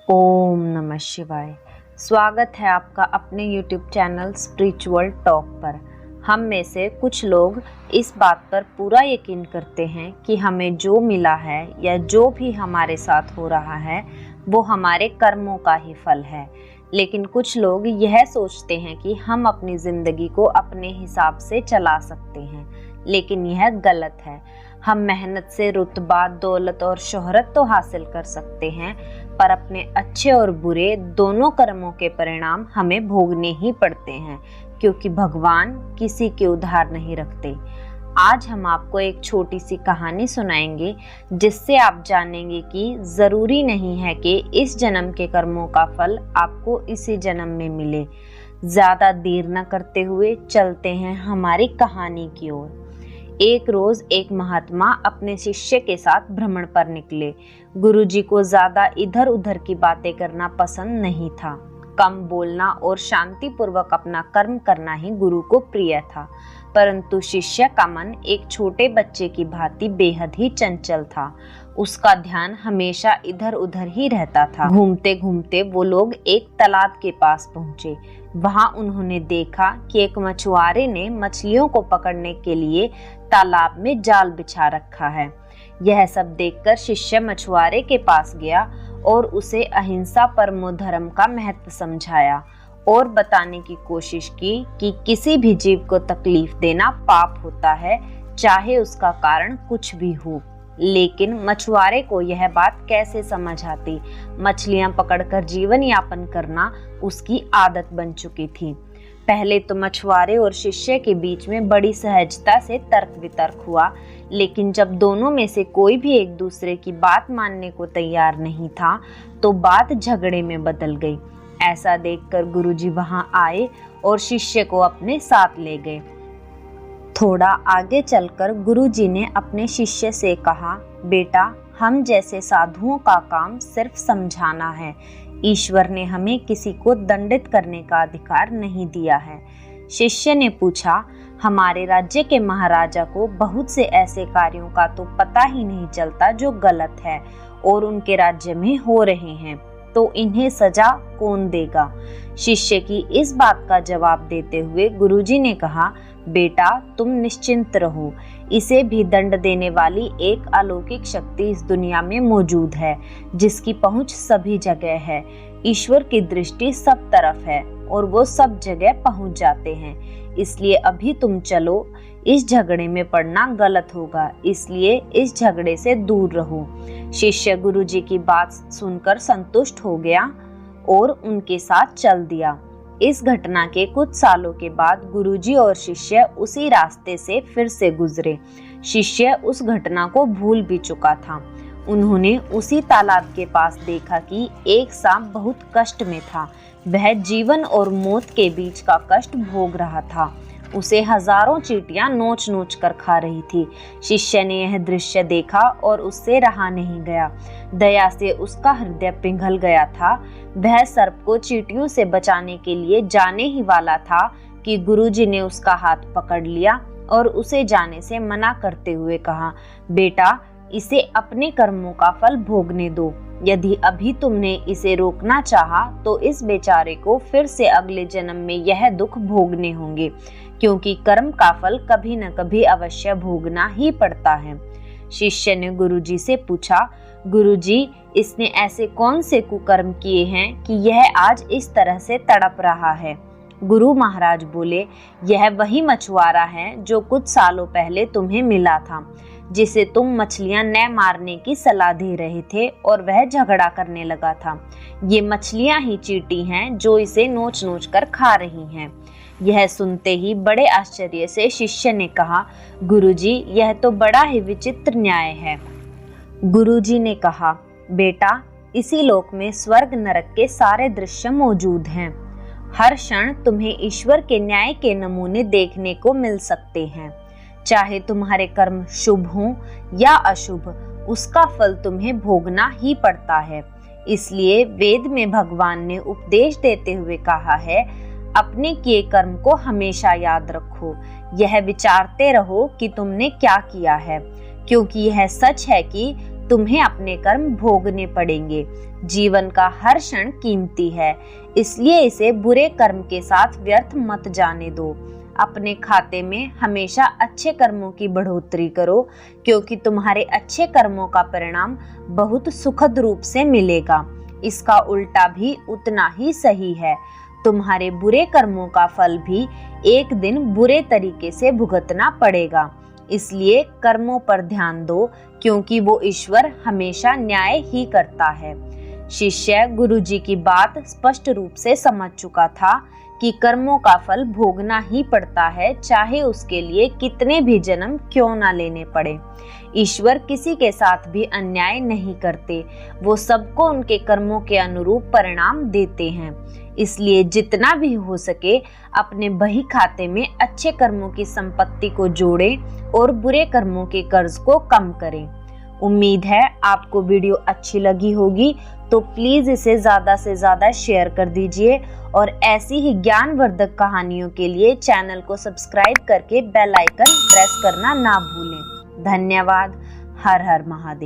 ओम नमः शिवाय। स्वागत है आपका अपने YouTube चैनल स्पिरिचुअल टॉक पर। हम में से कुछ लोग इस बात पर पूरा यकीन करते हैं कि हमें जो मिला है या जो भी हमारे साथ हो रहा है वो हमारे कर्मों का ही फल है। लेकिन कुछ लोग यह सोचते हैं कि हम अपनी ज़िंदगी को अपने हिसाब से चला सकते हैं, लेकिन यह गलत है। हम मेहनत से रुतबा, दौलत और शोहरत तो हासिल कर सकते हैं, पर अपने अच्छे और बुरे दोनों कर्मों के परिणाम हमें भोगने ही पड़ते हैं, क्योंकि भगवान किसी के उधार नहीं रखते। आज हम आपको एक छोटी सी कहानी सुनाएंगे, जिससे आप जानेंगे कि ज़रूरी नहीं है कि इस जन्म के कर्मों का फल आपको इसी जन्म में मिले। ज़्यादा देर न करते हुए चलते हैं हमारी कहानी की ओर। एक रोज एक महात्मा अपने शिष्य के साथ भ्रमण पर निकले। गुरुजी को ज्यादा इधर उधर की बातें करना पसंद नहीं था। कम बोलना और शांति पूर्वक अपना कर्म करना ही गुरु को प्रिय था। परंतु शिष्य का मन एक छोटे बच्चे की भांति बेहद ही चंचल था। उसका ध्यान हमेशा इधर उधर ही रहता था। घूमते घूमते वो लोग एक तालाब के पास पहुंचे। वहां उन्होंने देखा कि एक मछुआरे ने मछलियों को पकड़ने के लिए तालाब में जाल बिछा रखा है। यह सब देखकर शिष्य मछुआरे के पास गया और उसे अहिंसा परमो धर्म का महत्व समझाया और बताने की कोशिश की कि किसी भी जीव को तकलीफ देना पाप होता है, चाहे उसका कारण कुछ भी हो। लेकिन मछुआरे को यह बात कैसे समझ आती। मछलियां पकड़कर जीवन यापन करना उसकी आदत बन चुकी थी। पहले तो मछुआरे और शिष्य के बीच में बड़ी सहजता से तर्क वितर्क हुआ, लेकिन जब दोनों में से कोई भी एक दूसरे की बात मानने को तैयार नहीं था, तो बात झगड़े में बदल गई। ऐसा देखकर गुरुजी वहां आए और शिष्य को अपने साथ ले गए। थोड़ा आगे चलकर गुरुजी ने अपने शिष्य से कहा, बेटा, हम जैसे साधुओं का काम सिर्फ समझाना है। ईश्वर ने हमें किसी को दंडित करने का अधिकार नहीं दिया है। शिष्य ने पूछा, हमारे राज्य के महाराजा को बहुत से ऐसे कार्यों का तो पता ही नहीं चलता जो गलत है और उनके राज्य में हो रहे हैं, तो इन्हें सजा कौन देगा? शिष्य की इस बात का जवाब देते हुए गुरुजी ने कहा, बेटा, तुम निश्चिंत रहो। इसे भी दंड देने वाली एक अलौकिक शक्ति इस दुनिया में मौजूद है, जिसकी पहुंच सभी जगह है। ईश्वर की दृष्टि सब तरफ है और वो सब जगह पहुंच जाते हैं। इसलिए अभी तुम चलो। इस झगड़े में पड़ना गलत होगा, इसलिए इस झगड़े से दूर रहो। शिष्य गुरुजी की बात सुनकर संतुष्ट हो गया और उनके साथ चल दिया। इस घटना के कुछ सालों के बाद गुरुजी और शिष्य उसी रास्ते से फिर से गुजरे। शिष्य उस घटना को भूल भी चुका था। उन्होंने उसी तालाब के पास देखा कि एक सांप बहुत कष्ट में था। वह जीवन और मौत के बीच का कष्ट भोग रहा था। उसे हजारों चींटियां नोच नोच कर खा रही थी। शिष्य ने यह दृश्य देखा और उससे रहा नहीं गया। दया से उसका हृदय पिघल गया था। वह सर्प को चींटियों से बचाने के लिए जाने ही वाला था कि गुरुजी ने उसका हाथ पकड़ लिया और उसे जाने से मना करते हुए कहा, बेटा, इसे अपने कर्मों का फल भोगने दो। यदि अभी तुमने इसे रोकना चाहा, तो इस बेचारे को फिर से अगले जन्म में यह दुख भोगने होंगे, क्योंकि कर्म का फल कभी न कभी अवश्य भोगना ही पड़ता है। शिष्य ने गुरुजी से पूछा, गुरुजी, इसने ऐसे कौन से कुकर्म किए हैं कि यह आज इस तरह से तड़प रहा है? गुरु महाराज बोले, यह वही मछुआरा है जो कुछ सालों पहले तुम्हें मिला था, जिसे तुम मछलियां न मारने की सलाह दे रहे थे और वह झगड़ा करने लगा था। ये मछलियां ही चींटी हैं जो इसे नोच नोच कर खा रही हैं। यह सुनते ही बड़े आश्चर्य से शिष्य ने कहा, गुरुजी, यह तो बड़ा ही विचित्र न्याय है। गुरुजी ने कहा, बेटा, इसी लोक में स्वर्ग नरक के सारे दृश्य मौजूद हैं। हर क्षण तुम्हें ईश्वर के न्याय के नमूने देखने को मिल सकते हैं। चाहे तुम्हारे कर्म शुभ हों या अशुभ, उसका फल तुम्हें भोगना ही पड़ता है। इसलिए वेद में भगवान ने उपदेश देते हुए कहा है, अपने किए कर्म को हमेशा याद रखो। यह विचारते रहो कि तुमने क्या किया है, क्योंकि यह सच है कि तुम्हें अपने कर्म भोगने पड़ेंगे। जीवन का हर क्षण कीमती है, इसलिए इसे बुरे कर्म के साथ व्यर्थ मत जाने दो। अपने खाते में हमेशा अच्छे कर्मों की बढ़ोतरी करो, क्योंकि तुम्हारे अच्छे कर्मों का परिणाम बहुत सुखद रूप से मिलेगा। इसका उल्टा भी उतना ही सही है। तुम्हारे बुरे कर्मों का फल भी एक दिन बुरे तरीके से भुगतना पड़ेगा। इसलिए कर्मों पर ध्यान दो, क्योंकि वो ईश्वर हमेशा न्याय ही करता है। शिष्य गुरुजी की बात स्पष्ट रूप से समझ चुका था कि कर्मों का फल भोगना ही पड़ता है, चाहे उसके लिए कितने भी जन्म क्यों ना लेने पड़े। ईश्वर किसी के साथ भी अन्याय नहीं करते, वो सबको उनके कर्मों के अनुरूप परिणाम देते हैं। इसलिए जितना भी हो सके अपने बही खाते में अच्छे कर्मों की संपत्ति को जोड़ें और बुरे कर्मों के कर्ज को कम करें। उम्मीद है आपको वीडियो अच्छी लगी होगी, तो प्लीज इसे ज्यादा से ज्यादा शेयर कर दीजिए और ऐसी ही ज्ञानवर्धक कहानियों के लिए चैनल को सब्सक्राइब करके बेल आइकन प्रेस करना ना भूलें। धन्यवाद। हर हर महादेव।